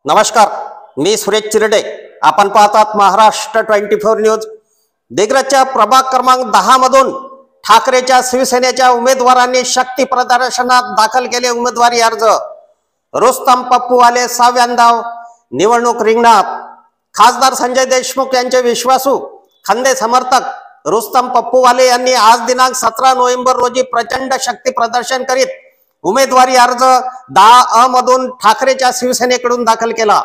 नमस्कार, मी सुरेश चिरडे। आपण पाहतात महाराष्ट्र 24 न्यूज। दिग्रजच्या प्रभाग क्रमांक 10 मधून ठाकरेच्या शिवसेनेच्या उमेदवारांनी शक्ती प्रदर्शनात दाखल केले उमेदवारी अर्ज। रुस्तम पप्पूवाले 6व्यांदा निवडणूक रिंगणात। खासदार संजय देशमुख यांचे विश्वासू खंदे समर्थक रुस्तम पप्पूवाले यांनी आज दिनांक 17 नोव्हेंबर रोजी प्रचंड शक्ती प्रदर्शन करीत उमेदवारी अर्ज 10 मधून ठाकरेच्या शिवसेनेकडून दाखल केला।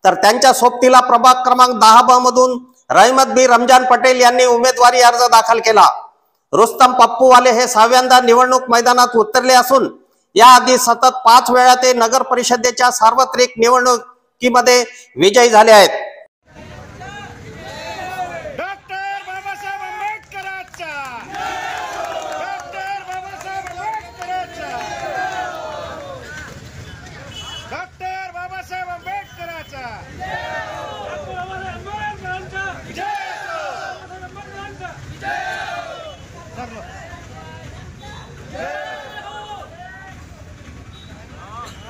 तर त्यांच्या सोबतीला प्रभाग क्रमांक 10 मधून रहमत बी रमजान पटेल यांनी उमेदवारी अर्ज दाखल केला। रुस्तम पप्पूवाले हे 6व्यांदा निवडणूक मैदानात उतरले असून याआधी सतत 5 वेळा ते नगर परिषदेच्या सार्वत्रिक निवडणुकीमध्ये विजयी झाले आहेत।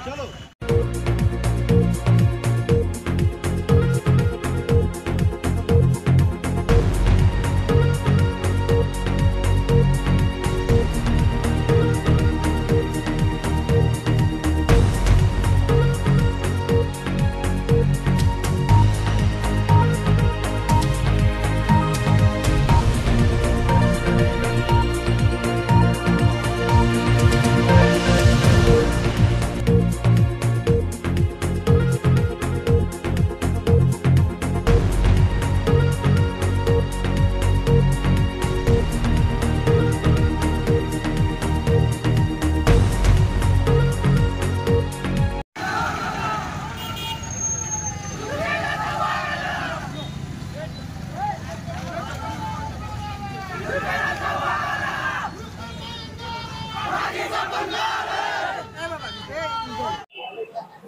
चलो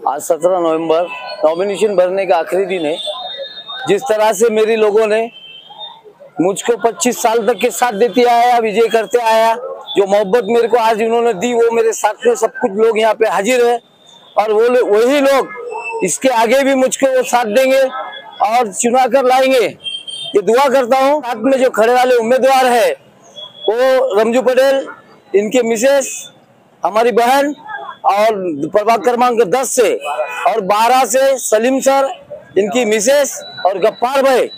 आज 17 नवंबर नॉमिनेशन भरने का आखिरी दिन है। जिस तरह से मेरे लोगों ने मुझको 25 साल तक के साथ देते आया, विजय करते आया, जो मोहब्बत मेरे को आज उन्होंने दी वो मेरे साथ में सब कुछ लोग यहाँ पे हाजिर है और वो वही लोग इसके आगे भी मुझको वो साथ देंगे और चुना कर लाएंगे। ये दुआ करता हूँ। साथ में जो खड़े वाले उम्मीदवार है वो रमजू पटेल, इनके मिसेस, हमारी बहन, और प्रभाग क्रमांक 10 से और 12 से सलीम सर, इनकी मिसेस और गप्पार भाई,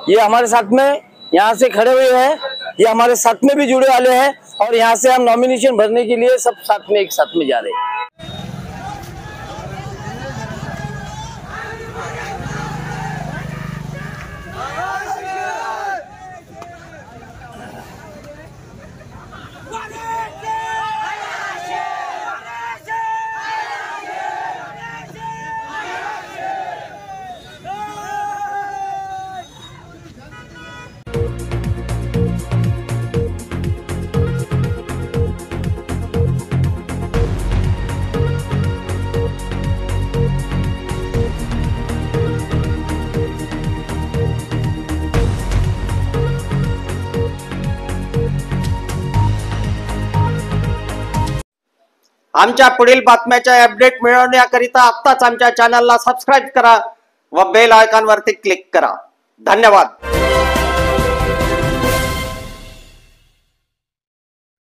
ये हमारे साथ में यहाँ से खड़े हुए हैं। ये हमारे साथ में भी जुड़े वाले हैं और यहाँ से हम नॉमिनेशन भरने के लिए सब साथ में एक साथ में जा रहे हैं। आमच्या पुढील बातम्याचे अपडेट मिळवण्याकरिता आत्ताच आमच्या चॅनलला सबस्क्राइब करा व बेल आयकॉन वरती क्लिक करा। धन्यवाद।